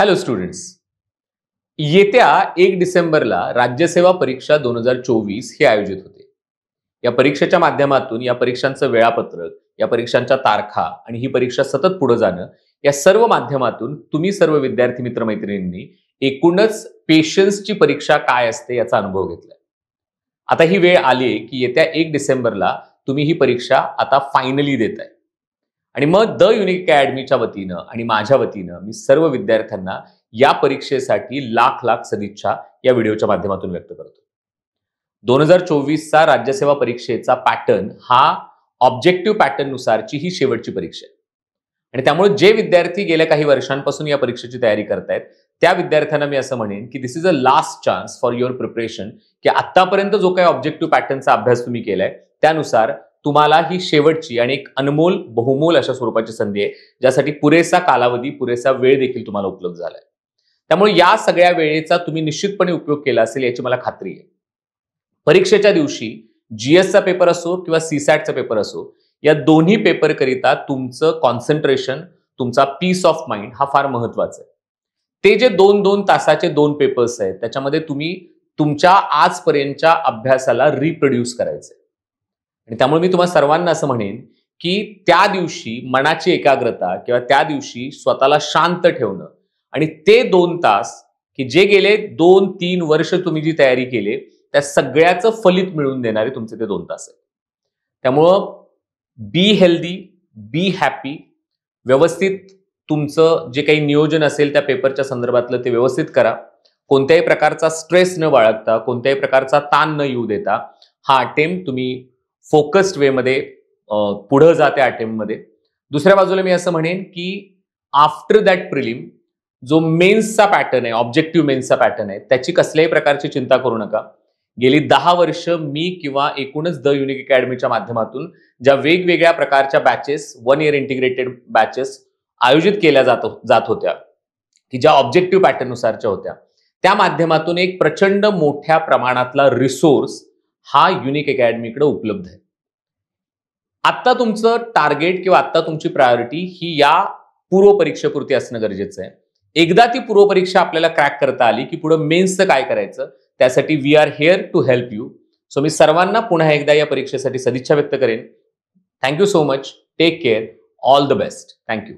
Hello students, येत्या 1 डिसेंबरला राज्यसेवा परीक्षा 2024 हे आयोजित होते. या परीक्षेच्या माध्यमातून या परीक्षांचं वेळापत्रक, या परीक्षांच्या तारखा आणि ही परीक्षा सतत पुढे जाणं, या सर्व माध्यमातून तुम्ही सर्व विद्यार्थी मित्रमैत्रिणींनी एकूणच पेशन्सची परीक्षा काय असते याचा अनुभव घेतलाय. आता ही वेळ आली की येत्या 1 डिसेंबरला तुम्ही ही परीक्षा आता फायनली देताय. आणि मग द युनिक अकॅडमीच्या वतीनं आणि माझ्या वतीनं मी सर्व विद्यार्थ्यांना या परीक्षेसाठी लाख लाख सदिच्छा या व्हिडिओच्या माध्यमातून व्यक्त करतो. 2024चा राज्यसेवा परीक्षेचा पॅटर्न हा ऑब्जेक्टिव्ह पॅटर्न नुसारची ही शेवटची परीक्षा आहे. आणि त्यामुळे जे विद्यार्थी गेल्या काही वर्षांपासून या परीक्षेची तयारी करतायत त्या विद्यार्थ्यांना मी असं म्हणेन की this is a last chance for your preparation, की आतापर्यंत जो काही ऑब्जेक्टिव्ह पॅटर्नचा अभ्यास तुम्ही केलाय त्यानुसार तुम्हाला ही शेवटची आणि एक अनमोल बहुमोल अशा स्वरूपाची संधी आहे, ज्यासाठी पुरेसा कालावधी, पुरेसा वेळ देखील तुम्हाला उपलब्ध झालाय. त्यामुळे या सगळ्या वेळेचा तुम्ही निश्चितपणे उपयोग केला असेल याची मला खात्री आहे. परीक्षेच्या दिवशी जीएसचा पेपर असो किंवा सीसॅटचा पेपर असो, या दोन्ही पेपर करिता तुमचं कॉन्सन्ट्रेशन, तुमचा पीस ऑफ माइंड हा फार महत्वाचा आहे. ते जे 2-2 तासाचे 2 पेपर्स आहेत त्याच्यामध्ये तुम्ही तुमच्या आजपर्यंतच्या अभ्यासाला रिप्रोड्यूस करायचे. आणि त्यामुळे मी तुम्हाला सर्वांना असं म्हणेन की त्या दिवशी मनाची एकाग्रता किंवा त्या दिवशी स्वतःला शांत ठेवणं आणि ते 2 तास की जे गेले 2-3 वर्ष तुम्ही जी तयारी केली त्या सगळ्याचं फलित मिळवून देणारे तुमचे ते 2 तास आहेत. त्यामुळं बी हेल्दी, बी हॅपी, व्यवस्थित तुमचं जे काही नियोजन असेल त्या पेपरच्या संदर्भातलं ते व्यवस्थित करा. कोणत्याही प्रकारचा स्ट्रेस न बाळगता, कोणत्याही प्रकारचा ताण न येऊ देता हा अटेम्प्ट तुम्ही फोकस्ड वे मध्ये पुढे जाते अटेम्प्ट मध्ये. दुसऱ्या बाजूला मी असं म्हणेन की आफ्टर दॅट प्रिलिम जो मेन्सचा पॅटर्न आहे, ऑब्जेक्टिव्ह मेन्सचा पॅटर्न आहे, त्याची कसल्याही प्रकारची चिंता करू नका. गेली 10 वर्ष मी किंवा एकूणच द युनिक अकॅडमीच्या माध्यमातून ज्या वेगवेगळ्या प्रकारच्या बॅचेस, 1 इयर इंटिग्रेटेड बॅचेस आयोजित केल्या जात होत्या की ज्या ऑब्जेक्टिव्ह पॅटर्न नुसारच्या होत्या, त्या माध्यमातून एक प्रचंड मोठ्या प्रमाणातला रिसोर्स हा युनिक अकॅडमीकडे उपलब्ध आहे. आता तुमचं टार्गेट किंवा आता तुमची प्रायोरिटी ही या पूर्व परीक्षेपुरती असणं गरजेचं आहे. एकदा ती पूर्व परीक्षा आपल्याला क्रॅक करता आली की पुढे मेन्सचं काय करायचं त्यासाठी we are here to help you. So मी सर्वांना पुन्हा एकदा या परीक्षेसाठी सदिच्छा व्यक्त करेन. Thank you so much. Take care. All the best. Thank you.